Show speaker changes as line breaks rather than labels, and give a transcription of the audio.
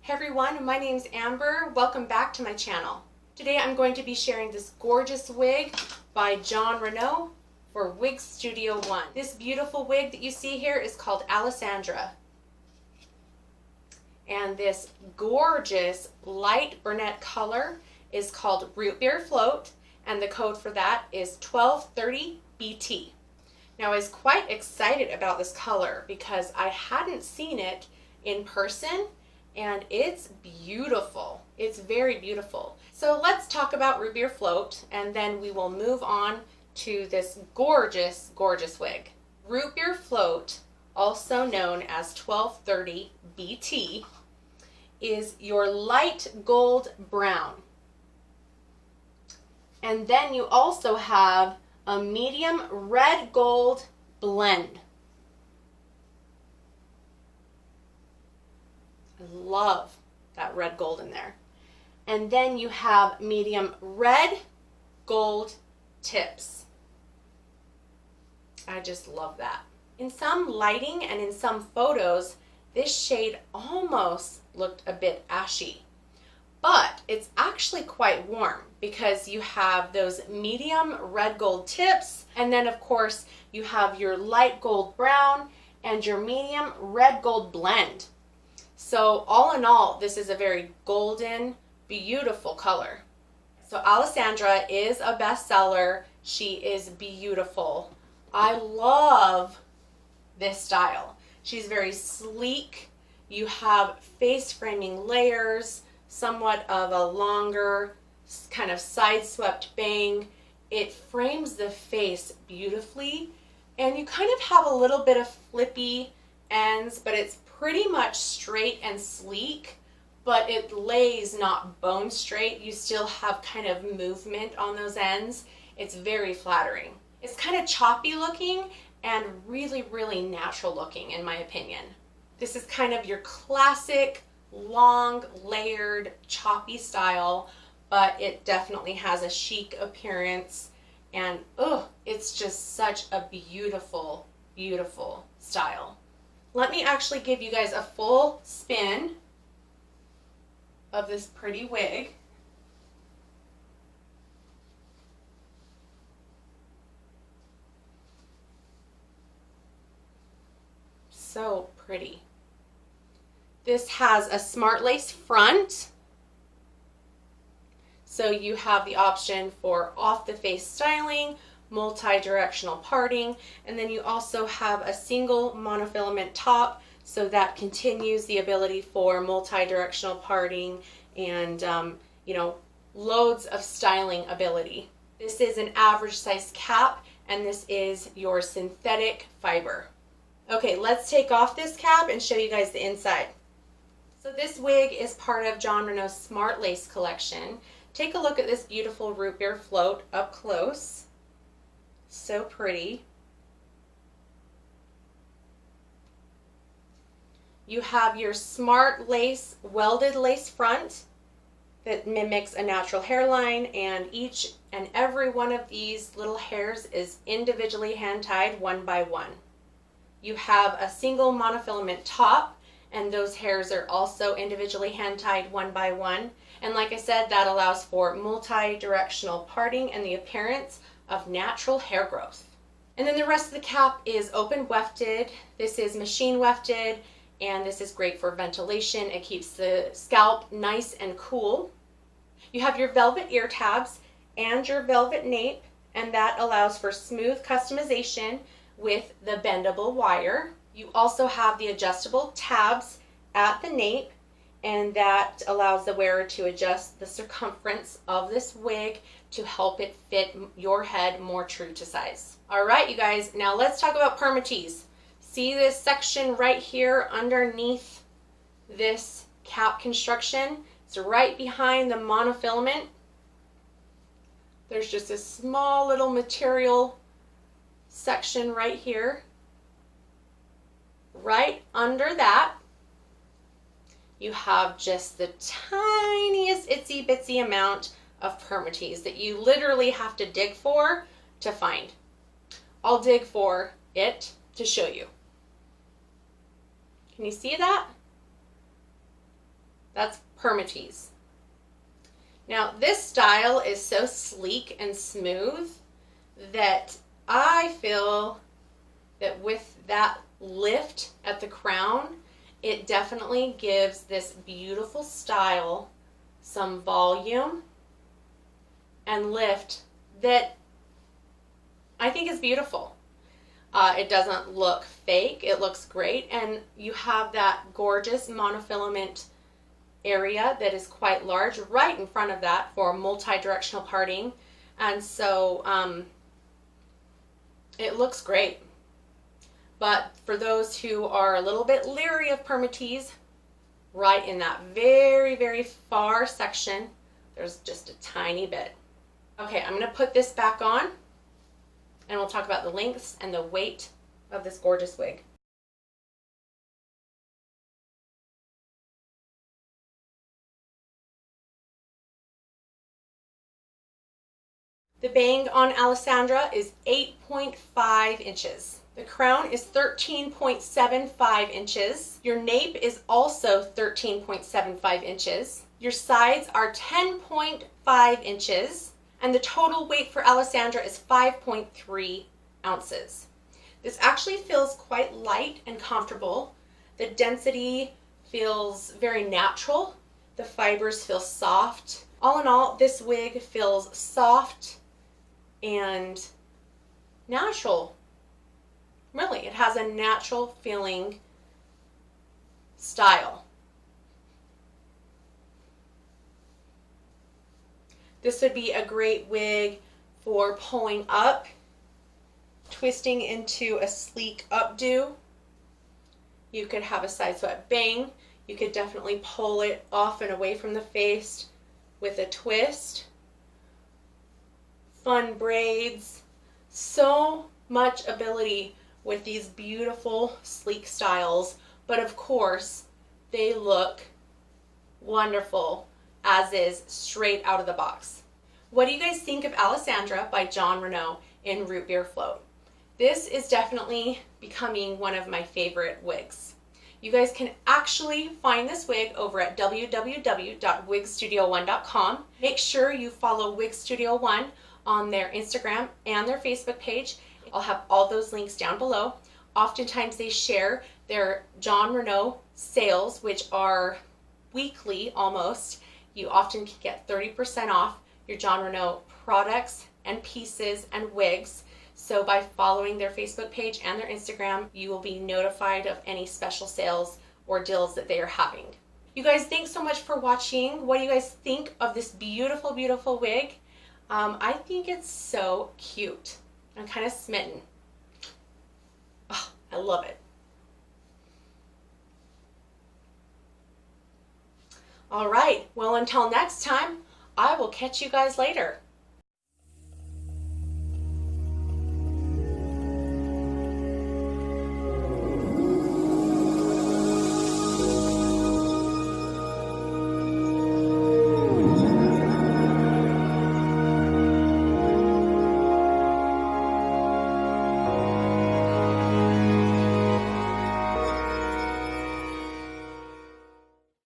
Hey everyone, my name's Amber. Welcome back to my channel. Today I'm going to be sharing this gorgeous wig by Jon Renau for Wig Studio One. This beautiful wig that you see here is called Alessandra. And this gorgeous light brunette color is called Root Beer Float, and the code for that is 1230BT. Now I was quite excited about this color because I hadn't seen it in person, and it's beautiful. It's very beautiful. So let's talk about Root Beer Float, and then we will move on to this gorgeous, gorgeous wig. Root Beer Float, also known as 1230BT, is your light gold brown. And then you also have a medium red gold blend. I love that red gold in there. And then you have medium red gold tips. I just love that. In some lighting and in some photos, this shade almost looked a bit ashy, but it's actually quite warm because you have those medium red gold tips, and then of course you have your light gold brown and your medium red gold blend. So all in all, this is a very golden, beautiful color. So Alessandra is a bestseller. She is beautiful. I love this style. She's very sleek. You have face framing layers, somewhat of a longer kind of side swept bang. It frames the face beautifully, and you kind of have a little bit of flippy ends, but it's pretty much straight and sleek, but it lays not bone straight. You still have kind of movement on those ends. It's very flattering. It's kind of choppy looking and really, really natural looking in my opinion. This is kind of your classic long layered choppy style, but it definitely has a chic appearance, and it's just such a beautiful, beautiful style. Let me actually give you guys a full spin of this pretty wig. So pretty. This has a smart lace front, so you have the option for off the face styling, multi-directional parting, and then you also have a single monofilament top, so that continues the ability for multi-directional parting and loads of styling ability. This is an average size cap, and this is your synthetic fiber. Okay, let's take off this cap and show you guys the inside. So this wig is part of Jon Renau's Smart Lace collection. Take a look at this beautiful Root Beer Float up close. So pretty. You have your smart lace, welded lace front that mimics a natural hairline, and each and every one of these little hairs is individually hand tied one by one. You have a single monofilament top, and those hairs are also individually hand tied one by one. And like I said, that allows for multi-directional parting and the appearance of natural hair growth. And then the rest of the cap is open wefted. This is machine wefted, and this is great for ventilation. It keeps the scalp nice and cool. You have your velvet ear tabs and your velvet nape, and that allows for smooth customization with the bendable wire. You also have the adjustable tabs at the nape, and that allows the wearer to adjust the circumference of this wig to help it fit your head more true to size. All right, you guys, now let's talk about permatease. See this section right here underneath this cap construction? It's right behind the monofilament. There's just a small little material section right here. Right under that, you have just the tiniest itsy bitsy amount of permatease that you literally have to dig for to find. I'll dig for it to show you. Can you see that? That's permatease. Now this style is so sleek and smooth that I feel that with that lift at the crown, it definitely gives this beautiful style some volume and lift that I think is beautiful. It doesn't look fake, it looks great, and you have that gorgeous monofilament area that is quite large right in front of that for multi-directional parting, and so it looks great. But for those who are a little bit leery of permatease, right in that very, very far section, there's just a tiny bit. Okay, I'm going to put this back on, and we'll talk about the lengths and the weight of this gorgeous wig. The bang on Alessandra is 8.5 inches. The crown is 13.75 inches. Your nape is also 13.75 inches. Your sides are 10.5 inches. And the total weight for Alessandra is 5.3 ounces. This actually feels quite light and comfortable. The density feels very natural. The fibers feel soft. All in all, this wig feels soft and natural. Really, it has a natural feeling style. This would be a great wig for pulling up, twisting into a sleek updo. You could have a side swept bang. You could definitely pull it off and away from the face with a twist. Fun braids. So much ability with these beautiful sleek styles, but of course they look wonderful as is straight out of the box. What do you guys think of Alessandra by Jon Renau in Root Beer Float? This is definitely becoming one of my favorite wigs. You guys can actually find this wig over at www.wigstudio1.com. Make sure you follow Wig Studio One on their Instagram and their Facebook page. I'll have all those links down below. Oftentimes they share their Jon Renau sales, which are weekly almost. You often can get 30% off your Jon Renau products and pieces and wigs. So by following their Facebook page and their Instagram, you will be notified of any special sales or deals that they are having. You guys, thanks so much for watching. What do you guys think of this beautiful, beautiful wig? I think it's so cute. I'm kind of smitten. Oh, I love it. All right, well, until next time, I will catch you guys later.